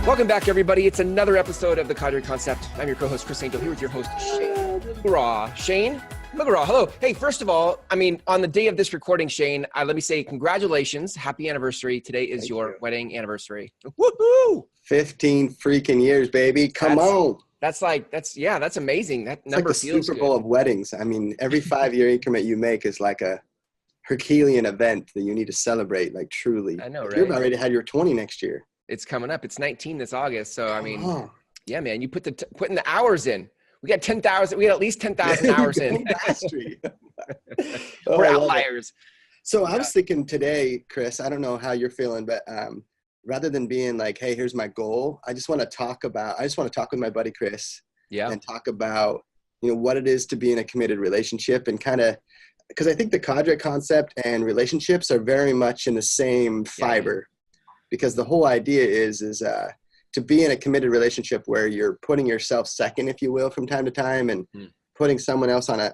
Welcome back, everybody. It's another episode of the Cadre Concept. I'm your co-host, Chris Angel, here with your host, Shane McGraw. Shane McGraw, hello. Hey, first of all, on the day of this recording, Shane, let me say congratulations. Happy anniversary. Today is your wedding anniversary. Woohoo! 15 freaking years, baby. Come on. That's amazing. That It's number like the feels Super Bowl good. of weddings. I mean, every 5-year increment you make is like a Herculean event that you need to celebrate, like truly. I know, right? You're about ready to have your 20 next year. It's coming up. It's 19 this August. So, Yeah, man, you putting the hours in. We got 10,000. We got at least 10,000 hours in. We're outliers. So I was thinking today, Chris, I don't know how you're feeling, but rather than being like, hey, here's my goal, I just want to talk with my buddy Chris and talk about, what it is to be in a committed relationship, and kind of, because I think the Cadre concept and relationships are very much in the same fiber, because the whole idea is to be in a committed relationship where you're putting yourself second, if you will, from time to time, and putting someone else on a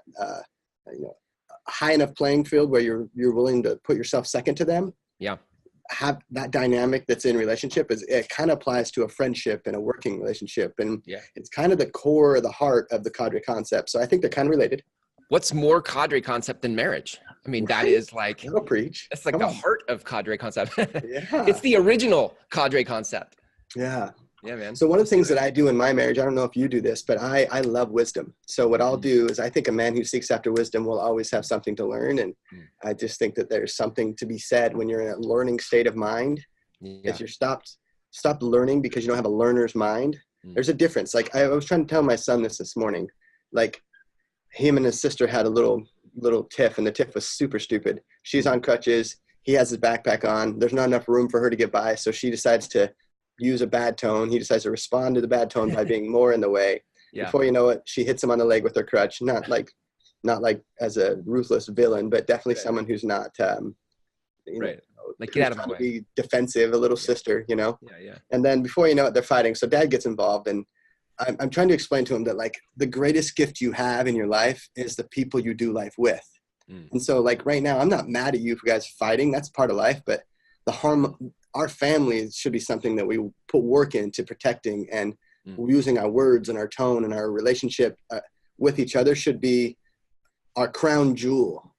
high enough playing field where you're willing to put yourself second to them. Yeah. Have that dynamic that's in relationship it kind of applies to a friendship and a working relationship. And it's kind of the core, the heart of the Cadre concept. So I think they're kind of related. What's more Cadre concept than marriage? That is like, preach. That's like the heart of Cadre concept. Yeah. It's the original Cadre concept. Yeah. Yeah, man. So one of the things that I do in my marriage, I don't know if you do this, but I love wisdom. So what I'll do is I think a man who seeks after wisdom will always have something to learn. And I just think that there's something to be said when you're in a learning state of mind. Yeah. If you're stopped learning because you don't have a learner's mind, there's a difference. Like I was trying to tell my son this morning, like him and his sister had a little tiff, and the tiff was super stupid. She's on crutches. He has his backpack on. There's not enough room for her to get by. So she decides to use a bad tone. He decides to respond to the bad tone by being more in the way. Yeah. Before you know it, she hits him on the leg with her crutch. Not like as a ruthless villain, but definitely someone who's not, like get out of my way. Be defensive, a little sister, Yeah. And then before you know it, they're fighting. So dad gets involved, and I'm trying to explain to him that like the greatest gift you have in your life is the people you do life with. And so like right now, I'm not mad at you for guys fighting. That's part of life, but our family should be something that we put work into protecting, and using our words and our tone and our relationship with each other should be our crown jewel.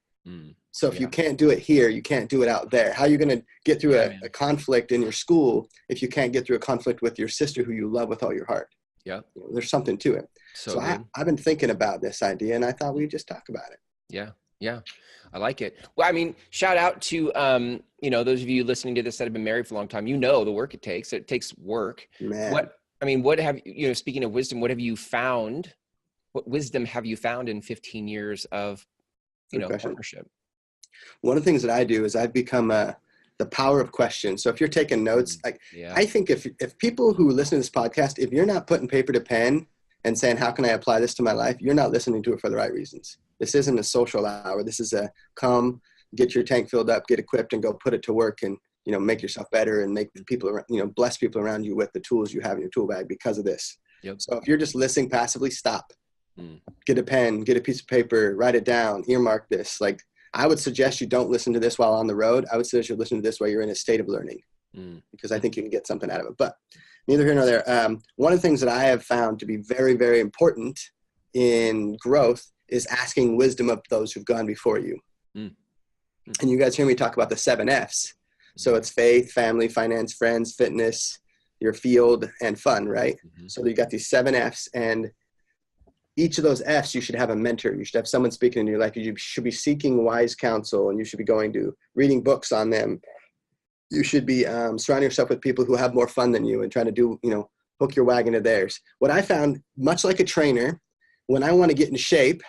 So if you can't do it here, you can't do it out there. How are you going to get through a conflict in your school if you can't get through a conflict with your sister who you love with all your heart? Yeah. There's something to it. So I've been thinking about this idea, and I thought we'd just talk about it. Yeah. Yeah. I like it. Well, shout out to, those of you listening to this that have been married for a long time, the work it takes. It takes work. Man. What have you, speaking of wisdom, what have you found? What wisdom have you found in 15 years of, partnership? One of the things that I do is I've become the power of question. So if you're taking notes, I think if people who listen to this podcast, if you're not putting paper to pen and saying, how can I apply this to my life? You're not listening to it for the right reasons. This isn't a social hour. This is a come, get your tank filled up, get equipped, and go put it to work, and, make yourself better, and make people around, bless people around you with the tools you have in your tool bag because of this. Yep. So if you're just listening passively, stop. Get a pen, get a piece of paper, write it down, earmark this. Like I would suggest you don't listen to this while on the road. I would suggest you listen to this while you're in a state of learning, because I think you can get something out of it. But neither here nor there. One of the things that I have found to be very, very important in growth is asking wisdom of those who've gone before you. And you guys hear me talk about the 7 F's. So it's faith, family, finance, friends, fitness, your field, and fun, right? So you got these 7 F's, and each of those F's, you should have a mentor. You should have someone speaking in your life. You should be seeking wise counsel, and you should be going to reading books on them. You should be surrounding yourself with people who have more fun than you and trying to do, hook your wagon to theirs. What I found, much like a trainer, when I want to get in shape,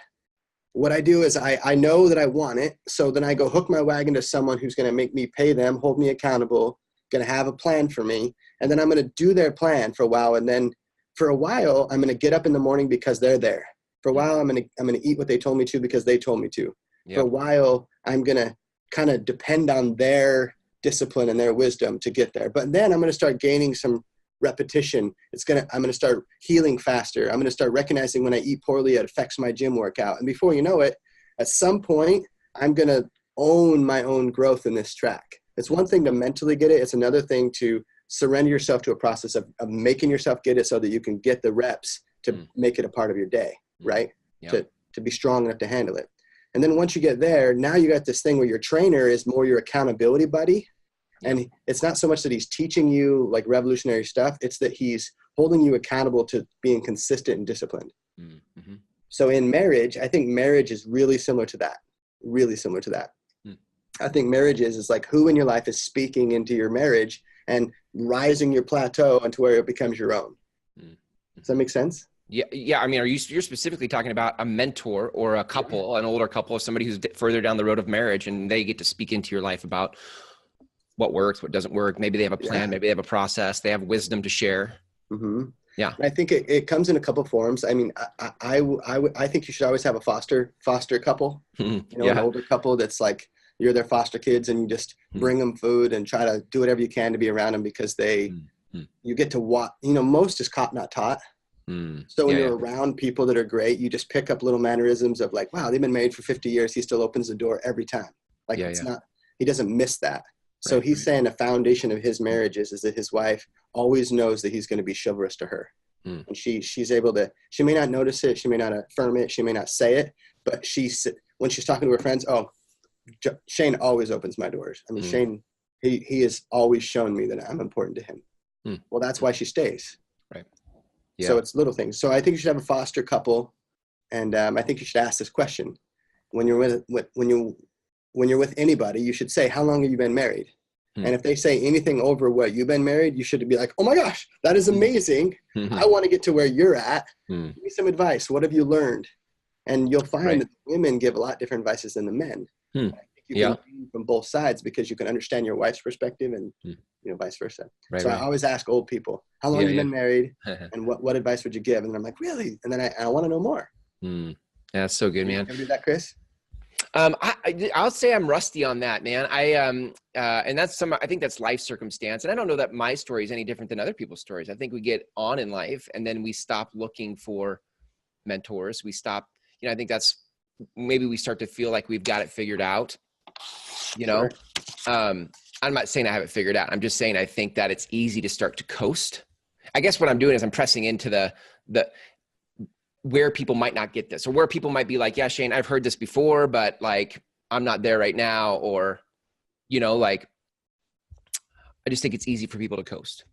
what I do is I know that I want it. So then I go hook my wagon to someone who's going to make me pay them, hold me accountable, going to have a plan for me. And then I'm going to do their plan for a while. And then for a while, I'm going to get up in the morning because they're there. For a while, I'm going to eat what they told me to because they told me to. Yep. For a while, I'm going to kind of depend on their discipline and their wisdom to get there. But then I'm going to start gaining some repetition. I'm going to start healing faster. I'm going to start recognizing when I eat poorly, it affects my gym workout. And before you know it, at some point, I'm going to own my own growth in this track. It's one thing to mentally get it. It's another thing to surrender yourself to a process of making yourself get it so that you can get the reps to make it a part of your day, right? Yep. To be strong enough to handle it. And then once you get there, now you got this thing where your trainer is more your accountability buddy. Yep. And it's not so much that he's teaching you like revolutionary stuff. It's that he's holding you accountable to being consistent and disciplined. Mm-hmm. So in marriage, I think marriage is really similar to that. Really similar to that. I think marriage is like who in your life is speaking into your marriage and rising your plateau into where it becomes your own. Does that make sense? Yeah. Yeah. I mean, you're specifically talking about a mentor or a couple, an older couple, or somebody who's further down the road of marriage, and they get to speak into your life about what works, what doesn't work. Maybe they have a plan, maybe they have a process, they have wisdom to share. Mm-hmm. Yeah. I think it comes in a couple forms. I mean, I think you should always have a foster couple, an older couple that's like, you're their foster kids and you just bring them food and try to do whatever you can to be around them because you get to watch, most is caught, not taught. So when you're around people that are great, you just pick up little mannerisms of like, wow, they've been married for 50 years. He still opens the door every time. Like he doesn't miss that. So he's saying a foundation of his marriage is that his wife always knows that he's going to be chivalrous to her. And she's able to, she may not notice it. She may not affirm it. She may not say it, but when she's talking to her friends, Shane always opens my doors. I mean, Shane, he has always shown me that I'm important to him. Well, that's why she stays. Right. Yeah. So it's little things. So I think you should have a foster couple. And I think you should ask this question. When you're with anybody, you should say, how long have you been married? And if they say anything over what you've been married, you should be like, oh my gosh, that is amazing. I want to get to where you're at. Give me some advice. What have you learned? And you'll find that women give a lot different advices than the men. I think you can read from both sides because you can understand your wife's perspective and vice versa. I always ask old people, how long have you been married? And what advice would you give? And then I'm like, really? And then I want to know more. Yeah, that's so good, man. You ever do that, Chris? I'll say I'm rusty on that, man. And that's I think that's life circumstance. And I don't know that my story is any different than other people's stories. I think we get on in life and then we stop looking for mentors. We stop, I think that's, maybe we start to feel like we've got it figured out, Sure. I'm not saying I have it figured out. I'm just saying, I think that it's easy to start to coast. I guess what I'm doing is I'm pressing into the where people might not get this, or where people might be like, yeah, Shane, I've heard this before, but like, I'm not there right now. Or, like, I just think it's easy for people to coast.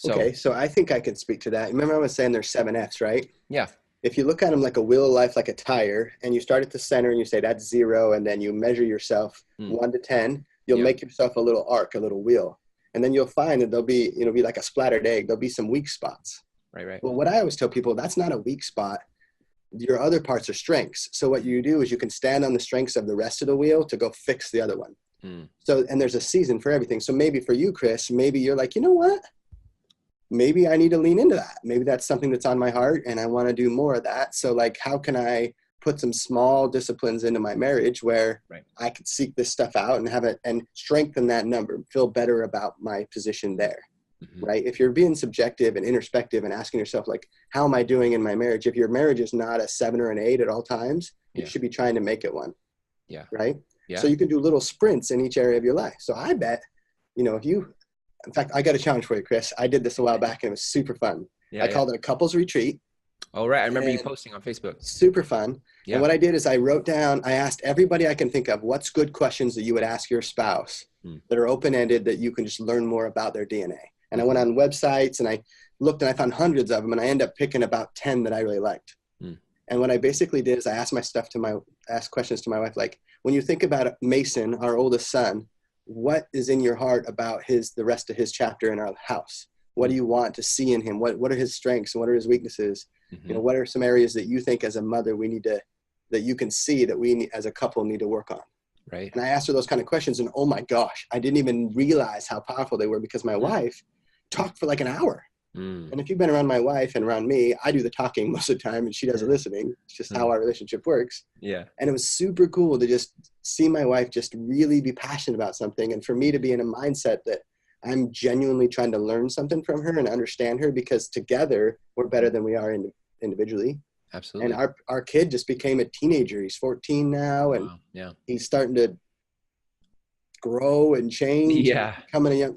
Okay. So I think I can speak to that. Remember I was saying there's 7 F's, right? Yeah. If you look at them like a wheel of life, like a tire, and you start at the center and you say that's 0, and then you measure yourself 1 to 10, you'll make yourself a little arc, a little wheel. And then you'll find that there'll be, be like a splattered egg. There'll be some weak spots. Right. Well, what I always tell people, that's not a weak spot. Your other parts are strengths. So what you do is you can stand on the strengths of the rest of the wheel to go fix the other one. So, and there's a season for everything. So maybe for you, Chris, maybe you're like, you know what? Maybe I need to lean into that. Maybe that's something that's on my heart and I want to do more of that. So like, how can I put some small disciplines into my marriage where I could seek this stuff out and have it and strengthen that number, feel better about my position there. Right? If you're being subjective and introspective and asking yourself, like, how am I doing in my marriage? If your marriage is not a 7 or an 8 at all times, you should be trying to make it one. Yeah. Right? Yeah. So you can do little sprints in each area of your life. So I bet, if you, in fact, I got a challenge for you, Chris. I did this a while back and it was super fun. I called it a couples retreat. Oh, right. I remember you posting on Facebook. Super fun. Yeah. And what I did is I asked everybody I can think of, what's good questions that you would ask your spouse that are open-ended that you can just learn more about their DNA. And I went on websites and I looked and I found hundreds of them and I ended up picking about 10 that I really liked. And what I basically did is I asked questions to my wife, like, when you think about Mason, our oldest son, what is in your heart about the rest of his chapter in our house? What do you want to see in him? What are his strengths and what are his weaknesses? What are some areas that you think as a mother that you can see that we as a couple need to work on? Right. And I asked her those kind of questions and oh my gosh, I didn't even realize how powerful they were because my wife talked for like an hour. And if you've been around my wife and around me, I do the talking most of the time and she does the listening. It's just how our relationship works. Yeah. And it was super cool to just see my wife just really be passionate about something. And for me to be in a mindset that I'm genuinely trying to learn something from her and understand her because together we're better than we are individually. Absolutely. And our kid just became a teenager. He's 14 now and he's starting to grow and change. Yeah.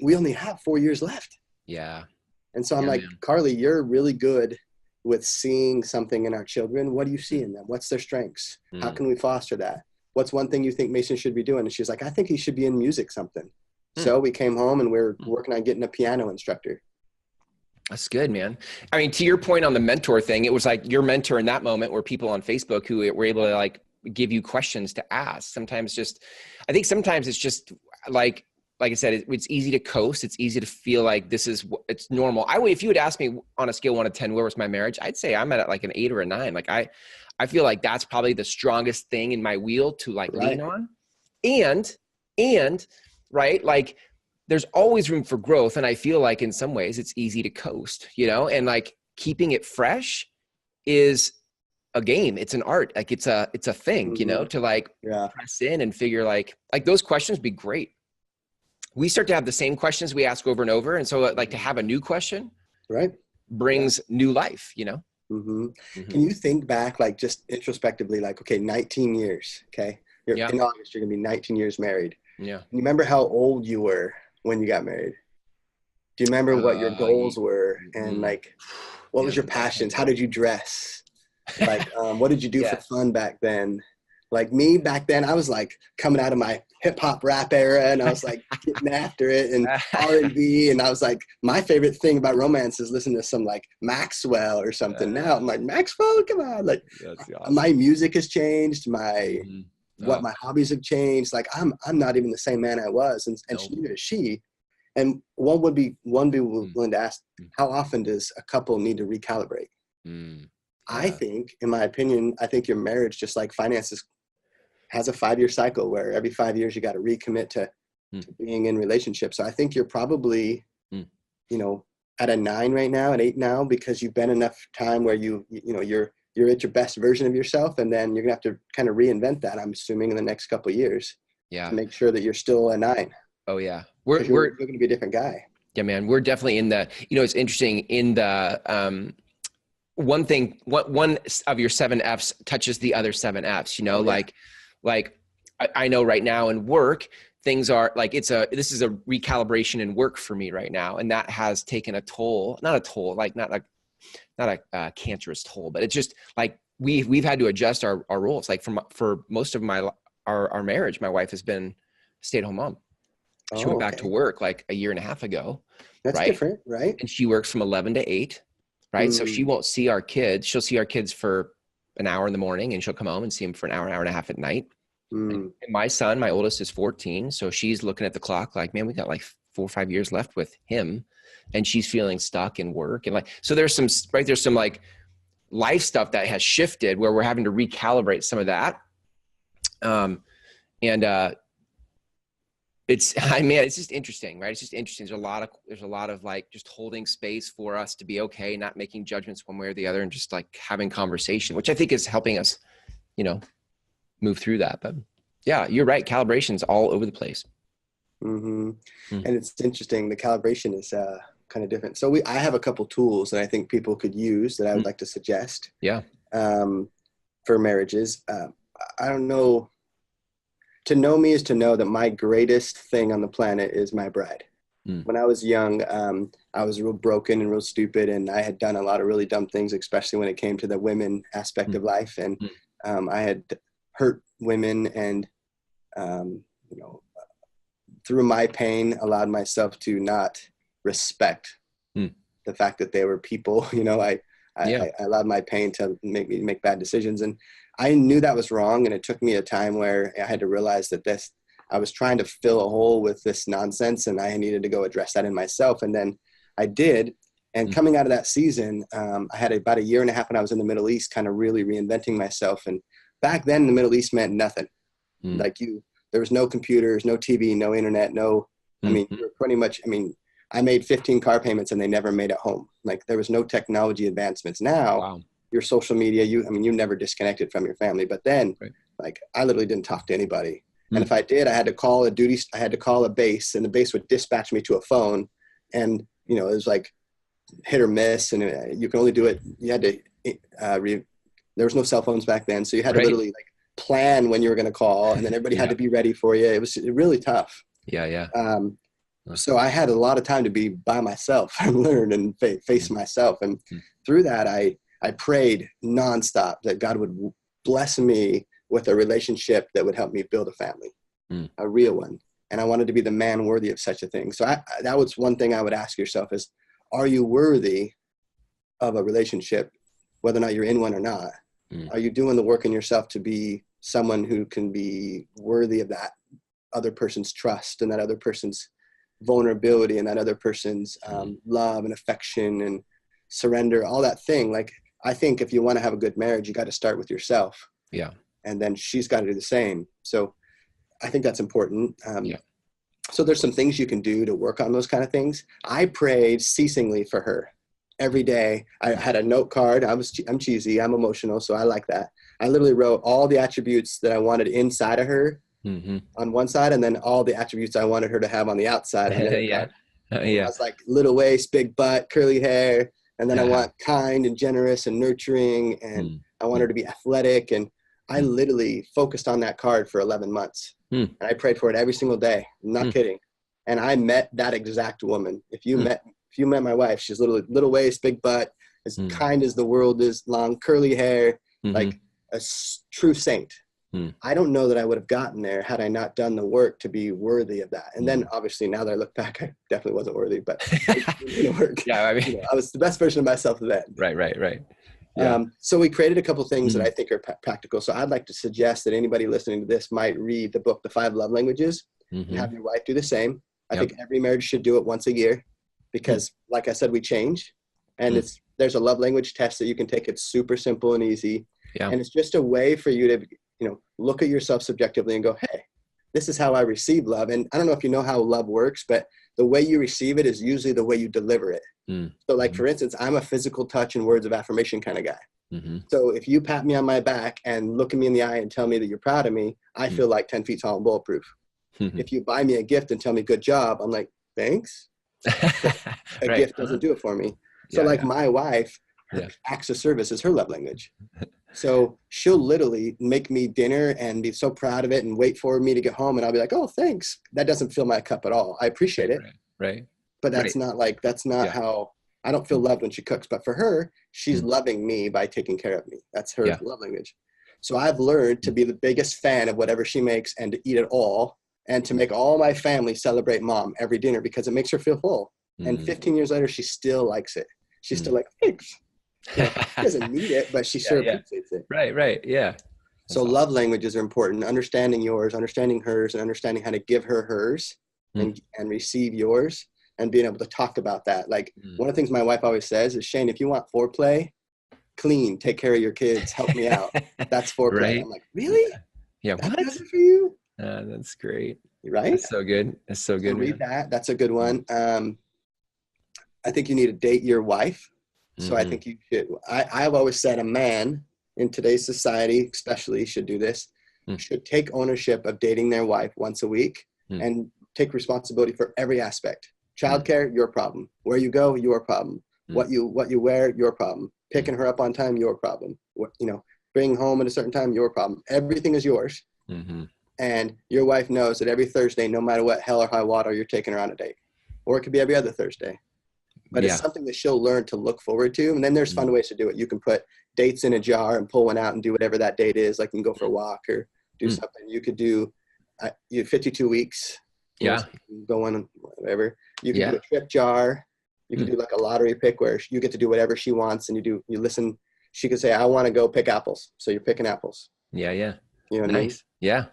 We only have 4 years left. Yeah. And so I'm like, man. Carly, you're really good with seeing something in our children. What do you see in them? What's their strengths? How can we foster that? What's one thing you think Mason should be doing? And she's like, I think he should be in music something. So we came home and we're working on getting a piano instructor. That's good, man. I mean, to your point on the mentor thing, it was like your mentor in that moment were people on Facebook who were able to like give you questions to ask. I think sometimes it's just like I said, it's easy to coast. It's easy to feel like it's normal. If you would ask me on a scale 1 to 10, where was my marriage? I'd say I'm at like an 8 or a 9. Like I feel like that's probably the strongest thing in my wheel to like lean on. And right. Like there's always room for growth. And I feel like in some ways it's easy to coast, and like keeping it fresh is a game. It's an art. Like it's a thing, to like press in and figure like those questions be great. We start to have the same questions we ask over and over. And so like to have a new question brings new life, Can you think back, like just introspectively, like, okay, 19 years. Okay. In August, you're going to be 19 years married. Yeah. You remember how old you were when you got married? Do you remember what your goals were? And like, what was your passions? How did you dress? Like, what did you do for fun back then? Like me back then, I was like coming out of my hip hop rap era and I was like getting after it and R&B. And I was like, my favorite thing about romance is listening to some like Maxwell or something. Now I'm like, Maxwell, come on. Like awesome. My music has changed. What my hobbies have changed. Like I'm not even the same man I was. And neither is she. And one would be willing to ask, how often does a couple need to recalibrate? I think, in my opinion, your marriage, just like finances, has a 5-year cycle where every 5 years you got to recommit to being in relationship. So I think you're probably, at a 9 right now, an 8 now, because you've been enough time where you're at your best version of yourself, and then you're gonna have to kind of reinvent that. I'm assuming in the next couple of years, to make sure that you're still a 9. Oh yeah, we're going to be a different guy. Yeah, man, we're definitely in the. It's interesting in the. One of your 7 F's touches the other 7 F's, like I know right now in work, things are like, this is a recalibration in work for me right now. And that has taken a toll, not a cancerous toll, but it's just like, we've had to adjust our roles. Like for most of our marriage, my wife has been a stay-at-home mom. She went back to work like a year and a half ago. That's different, right? And she works from 11 to 8. Right. So she won't see our kids. She'll see our kids for an hour in the morning and she'll come home and see them for an hour and a half at night. And my son, my oldest, is 14. So she's looking at the clock like, man, we got like 4 or 5 years left with him. And she's feeling stuck in work. And like, so there's some like life stuff that has shifted where we're having to recalibrate some of that. It's just interesting, right? It's just interesting. There's a lot of like just holding space for us to be okay, not making judgments one way or the other, and just like having conversation, which I think is helping us, move through that. But yeah, you're right. Calibration's all over the place. And it's interesting. The calibration is kind of different. So I have a couple tools that I think people could use that I would like to suggest. Yeah. For marriages. I don't know. To know me is to know that my greatest thing on the planet is my bride. When I was young, I was real broken and real stupid, and I had done a lot of really dumb things, especially when it came to the women aspect of life. And I had hurt women and, through my pain, allowed myself to not respect the fact that they were people. I allowed my pain to make me make bad decisions. And I knew that was wrong. And it took me a time where I had to realize that I was trying to fill a hole with this nonsense, and I needed to go address that in myself. And then I did. And coming out of that season, I had about a year and a half when I was in the Middle East, kind of really reinventing myself. And back then the Middle East meant nothing. Like there was no computers, no TV, no internet, I made 15 car payments and they never made it home. Like there was no technology advancements. Now your social media, you never disconnected from your family, but then like I literally didn't talk to anybody. And if I did, I had to call a base, and the base would dispatch me to a phone. And, it was like hit or miss, and you can only do it. You had to, there was no cell phones back then. So you had to literally like plan when you were going to call, and then everybody had to be ready for you. It was really tough. Yeah. Yeah. So I had a lot of time to be by myself and learn and face myself. And through that, I prayed nonstop that God would bless me with a relationship that would help me build a family, a real one. And I wanted to be the man worthy of such a thing. So that was one thing I would ask yourself is, are you worthy of a relationship, whether or not you're in one or not? Are you doing the work in yourself to be someone who can be worthy of that other person's trust and that other person's vulnerability and that other person's love and affection and surrender, all that thing? Like, I think if you want to have a good marriage, you got to start with yourself. Yeah. And then she's got to do the same. So I think that's important. So there's some things you can do to work on those kind of things. I prayed ceasingly for her every day. I had a note card. I'm cheesy. I'm emotional. So I like that. I literally wrote all the attributes that I wanted inside of her on one side, and then all the attributes I wanted her to have on the outside. On the Yeah. I was like, little waist, big butt, curly hair. And then I want kind and generous and nurturing. And I want her to be athletic. And I literally focused on that card for 11 months. And I prayed for it every single day. I'm not kidding. And I met that exact woman. If you met my wife, she's little waist, big butt, as kind as the world is long, curly hair, like a true saint. I don't know that I would have gotten there had I not done the work to be worthy of that. And then obviously now that I look back, I definitely wasn't worthy, but it didn't work. Yeah, I mean, I was the best version of myself then. Right. Yeah. So we created a couple things that I think are practical. So I'd like to suggest that anybody listening to this might read the book, The 5 Love Languages, and have your wife do the same. I think every marriage should do it once a year because, like I said, we change. And there's a love language test that you can take. It's super simple and easy. Yeah. And it's just a way for you to, look at yourself subjectively and go, hey, this is how I receive love. And I don't know if you know how love works, but the way you receive it is usually the way you deliver it. So like, for instance, I'm a physical touch and words of affirmation kind of guy. So if you pat me on my back and look at me in the eye and tell me that you're proud of me, I feel like 10 feet tall and bulletproof. If you buy me a gift and tell me good job, I'm like, thanks. A gift doesn't do it for me. So my wife, her acts of service is her love language. So she'll literally make me dinner and be so proud of it and wait for me to get home. And I'll be like, oh, thanks. That doesn't fill my cup at all. I appreciate it. Right. But that's not how I don't feel loved when she cooks. But for her, she's loving me by taking care of me. That's her love language. So I've learned to be the biggest fan of whatever she makes and to eat it all and to make all my family celebrate mom every dinner because it makes her feel full. And 15 years later, she still likes it. She's still like, thanks. She doesn't need it, but she sure appreciates it. Right. Yeah. So love languages are important. Understanding yours, understanding hers, and understanding how to give her hers and receive yours and being able to talk about that. Like one of the things my wife always says is, Shane, if you want foreplay, clean, take care of your kids, help me out. That's foreplay. Right? I'm like, really? Yeah. That does it for you? That's great. Right? That's so good. So read that. That's a good one. I think you need to date your wife. So I think you should. I've always said a man in today's society, especially, should do this. Should take ownership of dating their wife once a week and take responsibility for every aspect. Childcare, your problem. Where you go, your problem. What you wear, your problem. Picking her up on time, your problem. Bringing home at a certain time, your problem. Everything is yours. And your wife knows that every Thursday, no matter what hell or high water, you're taking her on a date. Or it could be every other Thursday. But it's something that she'll learn to look forward to. And then there's fun ways to do it. You can put dates in a jar and pull one out and do whatever that date is. Like you can go for a walk or do something. You could do 52 weeks. Go on, whatever. You can do a trip jar. You can do like a lottery pick where you get to do whatever she wants. And you listen. She could say, I want to go pick apples. So you're picking apples. Yeah. You know what I mean? Yeah.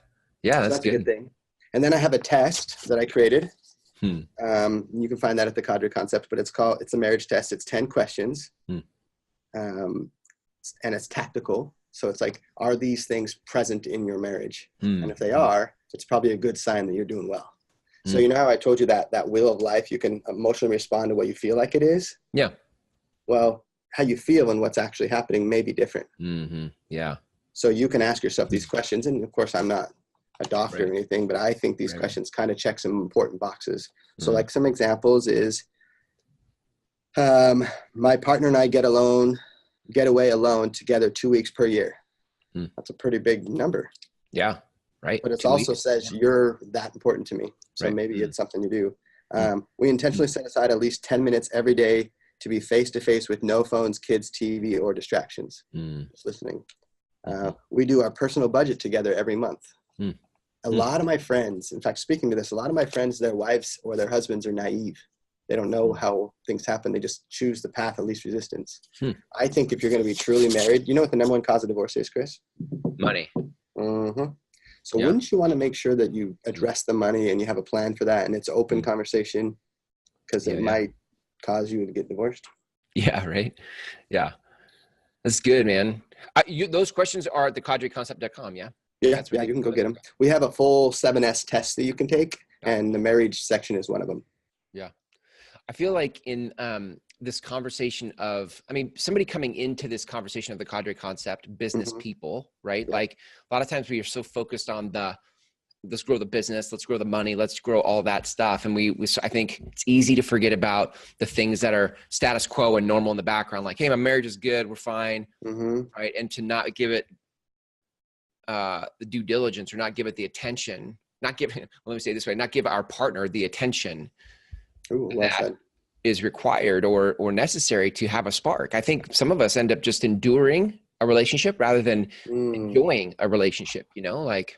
So that's good. A good thing. And then I have a test that I created. You can find that at the Cadre Concept, but it's a marriage test. It's 10 questions. And it's tactical. So it's like, are these things present in your marriage? And if they are, it's probably a good sign that you're doing well. So how I told you that wheel of life, you can emotionally respond to what you feel like it is. Yeah. Well, how you feel and what's actually happening may be different. Yeah. So you can ask yourself these questions. And of course, I'm not a doctor or anything, but I think these questions kind of check some important boxes. So like some examples is, my partner and I get away alone together 2 weeks per year. That's a pretty big number. Yeah. right? But it 2 also weeks. says you're that important to me. So Right. maybe it's something you do. We intentionally set aside at least 10 minutes every day to be face-to-face with no phones, kids, TV, or distractions. Just listening. We do our personal budget together every month. A lot of my friends, in fact, speaking to this, a lot of my friends, their wives or their husbands are naive. They don't know how things happen. They just choose the path of least resistance. I think if you're going to be truly married, you know what the number one cause of divorce is, Chris? Money. So wouldn't you want to make sure that you address the money and you have a plan for that and it's open conversation, because it might cause you to get divorced? Yeah, right. Yeah. That's good, man. Those questions are at thecadreconcept.com, yeah? Yeah, you can go get them. We have a full 7S test that you can take, and the marriage section is one of them. Yeah. I feel like in this conversation of, somebody coming into this conversation of the Cadre Concept, business people, right? Yeah. Like a lot of times we are so focused on let's grow the business, let's grow the money, let's grow all that stuff. And I think it's easy to forget about the things that are status quo and normal in the background. Like, hey, my marriage is good, we're fine, right? And to not give it the due diligence, or not give it the attention, let me say it this way, not give our partner the attention that is required or necessary to have a spark. I think some of us end up just enduring a relationship rather than enjoying a relationship, like.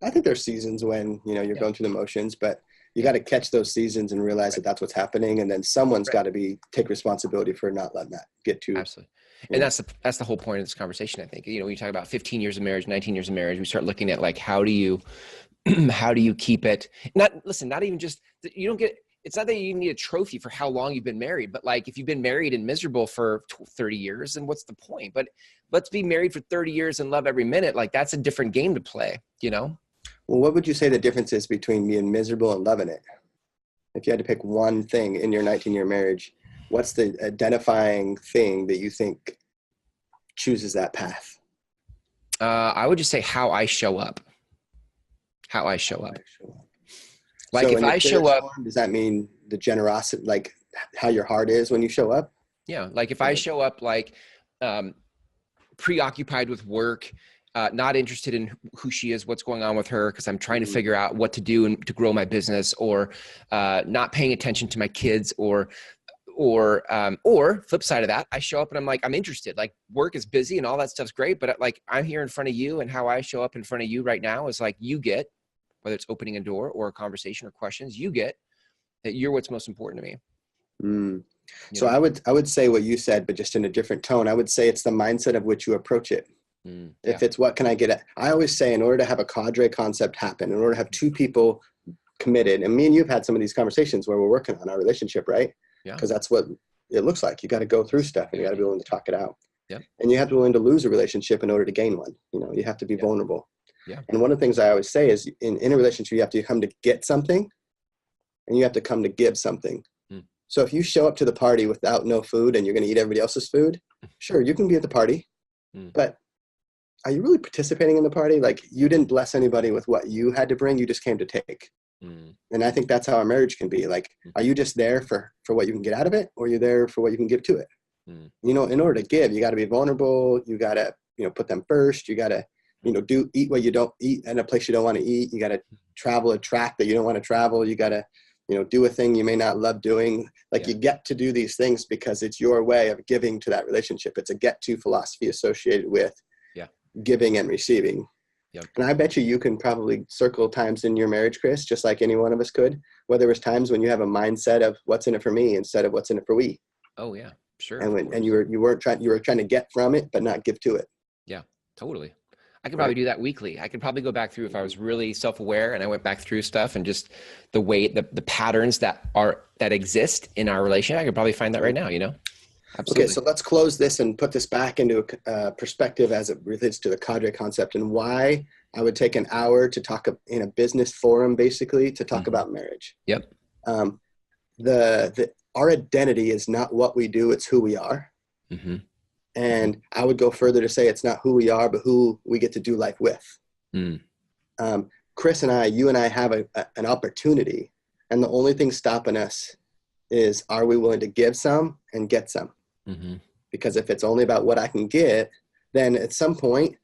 I think there's seasons when, you're going through the motions, but you got to catch those seasons and realize that that's what's happening. And then someone's got to take responsibility for not letting that get too. Absolutely. And that's the whole point of this conversation. I think, when you talk about 15 years of marriage, 19 years of marriage, we start looking at like, how do you keep it? Not even just, it's not that you need a trophy for how long you've been married, but like if you've been married and miserable for 30 years, then what's the point? But let's be married for 30 years and love every minute. Like that's a different game to play, Well, what would you say the difference is between being miserable and loving it? If you had to pick one thing in your 19-year marriage, what's the identifying thing that you think chooses that path? I would just say how I show up. Like so if I show up, does that mean the generosity, like how your heart is when you show up? Yeah. Like if I show up like preoccupied with work, not interested in who she is, what's going on with her, because I'm trying to figure out what to do and to grow my business, or not paying attention to my kids, or flip side of that, I show up and I'm like, I'm interested. Like work is busy and all that stuff's great, but like I'm here in front of you, and how I show up in front of you right now is like, you get, whether it's opening a door or a conversation or questions, you get that you're what's most important to me. So I would say what you said, but just in a different tone. I would say it's the mindset of which you approach it. If it's what can I get at? I always say, in order to have a Cadre Concept happen, in order to have two people committed, and me and you've had some of these conversations where we're working on our relationship, right? Yeah. Because that's what it looks like. You got to go through stuff, and you got to be willing to talk it out. Yeah. And you have to be willing to lose a relationship in order to gain one. You have to be vulnerable. Yeah. And one of the things I always say is, in a relationship, you have to come to get something, and you have to come to give something. So if you show up to the party without no food and you're going to eat everybody else's food, sure, you can be at the party, but are you really participating in the party? Like, you didn't bless anybody with what you had to bring. You just came to take. And I think that's how our marriage can be. Like, are you just there for what you can get out of it, or are you there for what you can give to it? In order to give, you got to be vulnerable. You got to, put them first. You got to, eat what you don't eat in a place you don't want to eat. You got to travel a track that you don't want to travel. You got to, do a thing you may not love doing. Like, you get to do these things because it's your way of giving to that relationship. It's a get to philosophy associated with giving and receiving. Yep. And I bet you can probably circle times in your marriage, Chris, just like any one of us could, where there was times when you have a mindset of what's in it for me instead of what's in it for we. Oh yeah, sure. And you were trying to get from it, but not give to it. Yeah, totally. I could probably do that weekly. I could probably go back through, if I was really self-aware and I went back through stuff and just the way the patterns that exist in our relation, I could probably find that right now, Absolutely. Okay, so let's close this and put this back into a perspective as it relates to the Cadre Concept, and why I would take an hour to talk in a business forum, basically, to talk about marriage. Yep. Our identity is not what we do, it's who we are. And I would go further to say it's not who we are, but who we get to do life with. Chris and you and I have an opportunity, and the only thing stopping us is, are we willing to give some and get some? Because if it's only about what I can get, then at some point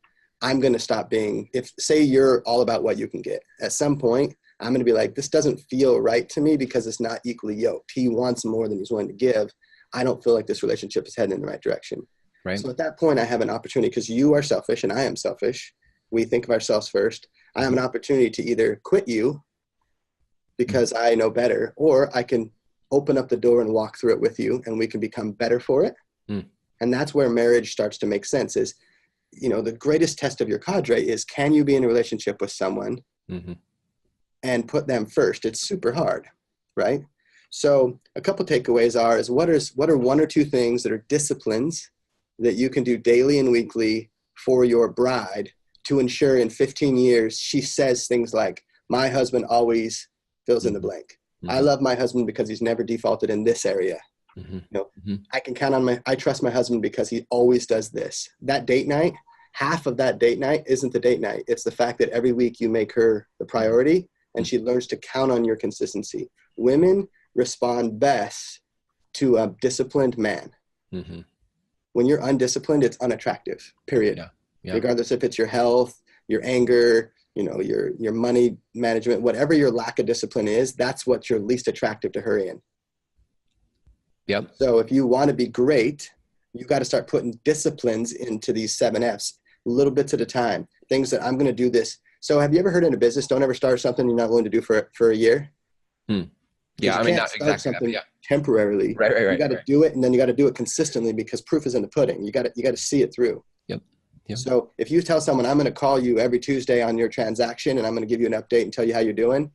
I'm going to stop being, if say you're all about what you can get, at some point, I'm going to be like, this doesn't feel right to me because it's not equally yoked. He wants more than he's willing to give. I don't feel like this relationship is heading in the right direction. Right. So at that point, I have an opportunity, because you are selfish and I am selfish. We think of ourselves first. I have an opportunity to either quit you because I know better, or I can open up the door and walk through it with you, and we can become better for it. And that's where marriage starts to make sense. Is, you know, the greatest test of your cadre is, can you be in a relationship with someone and put them first? It's super hard, right? So a couple takeaways is what are one or two things that are disciplines that you can do daily and weekly for your bride to ensure in 15 years she says things like, my husband always fills in the blank. I love my husband because he's never defaulted in this area. You know, I can count on I trust my husband because he always does this. That date night, half of that date night isn't the date night. It's the fact that every week you make her the priority and she learns to count on your consistency. Women respond best to a disciplined man. When you're undisciplined, it's unattractive, period. Regardless if it's your health, your anger, you know, your money management, whatever your lack of discipline is, that's what you're least attractive to her in. So if you want to be great, you got to start putting disciplines into these 7 F's, little bits at a time, things that I'm going to do this. So have you ever heard in a business, don't ever start something you're not willing to do for a year? Yeah, I mean, not exactly something that, temporarily. Right. You got to do it, and then you got to do it consistently, because proof is in the pudding. You got to see it through. So if you tell someone, I'm going to call you every Tuesday on your transaction, and I'm going to give you an update and tell you how you're doing,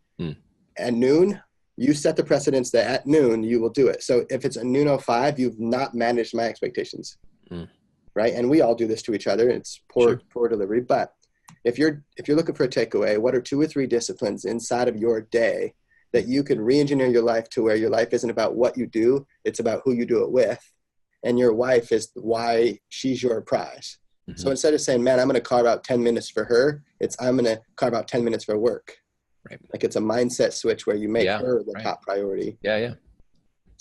at noon, you set the precedence that at noon you will do it. So if it's a noon 05, you've not managed my expectations, right? And we all do this to each other. It's poor delivery. But if you're looking for a takeaway, what are 2 or 3 disciplines inside of your day that you can re-engineer your life to where your life isn't about what you do, it's about who you do it with, and your wife is why she's your prize. So instead of saying, man, I'm going to carve out 10 minutes for her, it's I'm going to carve out 10 minutes for work. Like it's a mindset switch where you make her the top priority. Does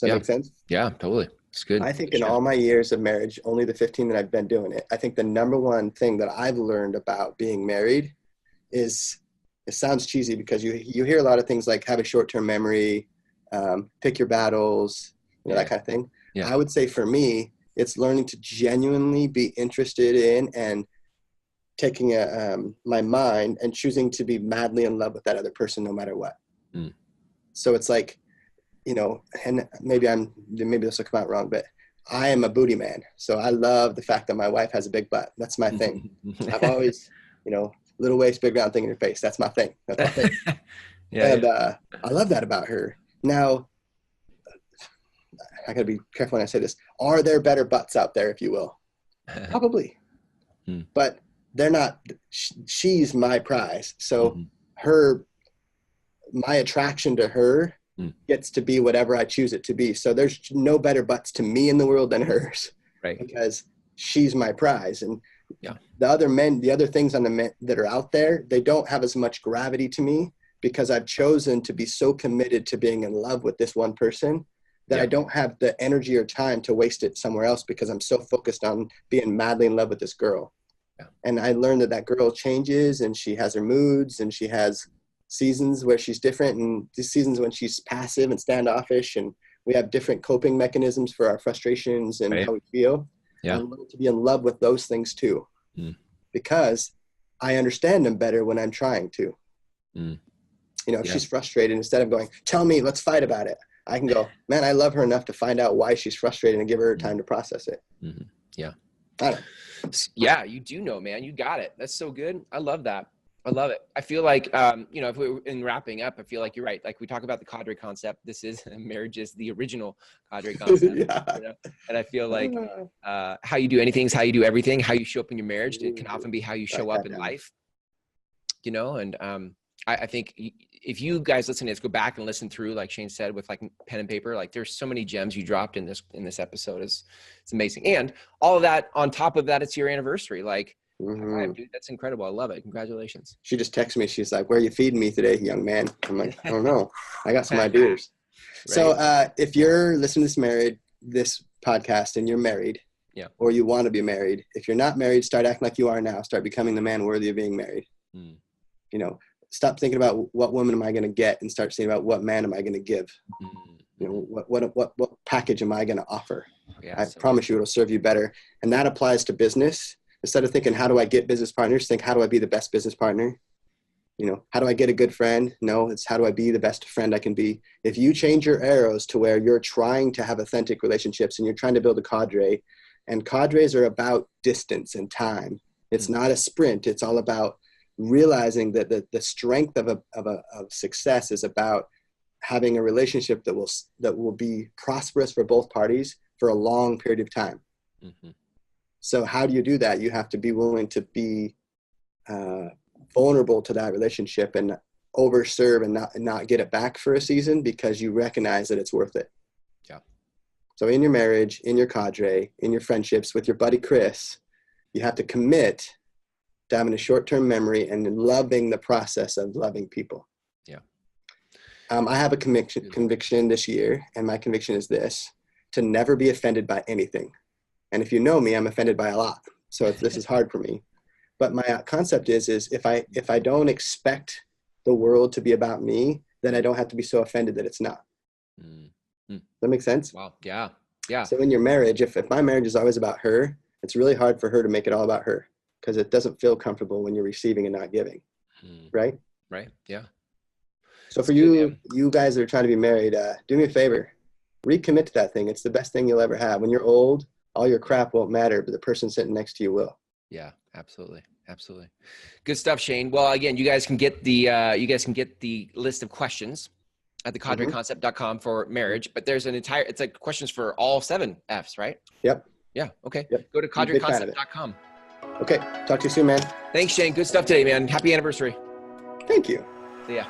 that make sense? Yeah, totally. It's good. I think in all my years of marriage, only the 15 that I've been doing it, I think the number one thing that I've learned about being married is, it sounds cheesy because you hear a lot of things like have a short-term memory, pick your battles, you know, that kind of thing. I would say for me, it's learning to genuinely be interested in and taking my mind and choosing to be madly in love with that other person no matter what. So it's like, you know, and maybe this will come out wrong, but I am a booty man. So I love the fact that my wife has a big butt. That's my thing. I've always, you know, little waist, big round thing in your face. That's my thing. I love that about her. Now, I gotta be careful when I say this. Are there better butts out there, if you will? Probably. But they're not. She's my prize. So my attraction to her gets to be whatever I choose it to be. So there's no better butts to me in the world than hers, because she's my prize. And the other things on the men that are out there, they don't have as much gravity to me, because I've chosen to be so committed to being in love with this one person that I don't have the energy or time to waste it somewhere else, because I'm so focused on being madly in love with this girl. And I learned that girl changes, and she has her moods, and she has seasons where she's different, and these seasons when she's passive and standoffish, and we have different coping mechanisms for our frustrations and how we feel. I learned to be in love with those things too, because I understand them better when I'm trying to. You know, if she's frustrated, instead of going, tell me, let's fight about it, I can go, man, I love her enough to find out why she's frustrated and give her time to process it. I don't know. Yeah, you do know, man. You got it. That's so good. I love that. I love it. I feel like, you know, if we're in wrapping up, I feel like you're right. Like we talk about the Cadre concept. This is marriage is the original Cadre concept. You know? And I feel like how you do anything is how you do everything. How you show up in your marriage, it can often be how you show up in life. You know, and I think if you guys listen to this, go back and listen through, like Shane said, with like pen and paper, like there's so many gems you dropped in this episode. It's amazing. And all of that on top of that, it's your anniversary. Like, dude, that's incredible. I love it. Congratulations. She just texted me. She's like, where are you feeding me today, young man? I'm like, I don't know. I got some ideas. So if you're listening to this podcast and you're married, Yeah. or you want to be married. If you're not married, start acting like you are now. Start becoming the man worthy of being married. You know, stop thinking about what woman am I going to get and start thinking about what man am I going to give. You know, what package am I going to offer? I promise you it'll serve you better. And that applies to business. Instead of thinking, how do I get business partners? Think, how do I be the best business partner? You know, how do I get a good friend? No, it's how do I be the best friend I can be? If you change your arrows to where you're trying to have authentic relationships and you're trying to build a cadre, and cadres are about distance and time. It's not a sprint. It's all about realizing that the strength of success is about having a relationship that will be prosperous for both parties for a long period of time. So how do you do that? You have to be willing to be vulnerable to that relationship and overserve and not get it back for a season because you recognize that it's worth it. Yeah. So in your marriage, in your cadre, in your friendships with your buddy Chris, you have to commit to having a short-term memory and loving the process of loving people. Yeah. I have a conviction this year, and my conviction is this: to never be offended by anything. And if you know me, I'm offended by a lot. So this is hard for me. But my concept is if I don't expect the world to be about me, then I don't have to be so offended that it's not. Does that make sense? Wow. Yeah. Yeah. So in your marriage, if my marriage is always about her, it's really hard for her to make it all about her because it doesn't feel comfortable when you're receiving and not giving. Right? Right. Yeah. So for you guys that are trying to be married, do me a favor, recommit to that thing. It's the best thing you'll ever have. When you're old, all your crap won't matter, but the person sitting next to you will. Yeah, absolutely. Absolutely. Good stuff, Shane. Well, again, you guys can get the list of questions at the cadreconcept.com for marriage, but there's it's like questions for all 7 F's, right? Yep. Yeah. Okay. Yep. Go to cadreconcept.com. Okay. Talk to you soon, man. Thanks, Shane. Good stuff today, man. Happy anniversary. Thank you. See ya.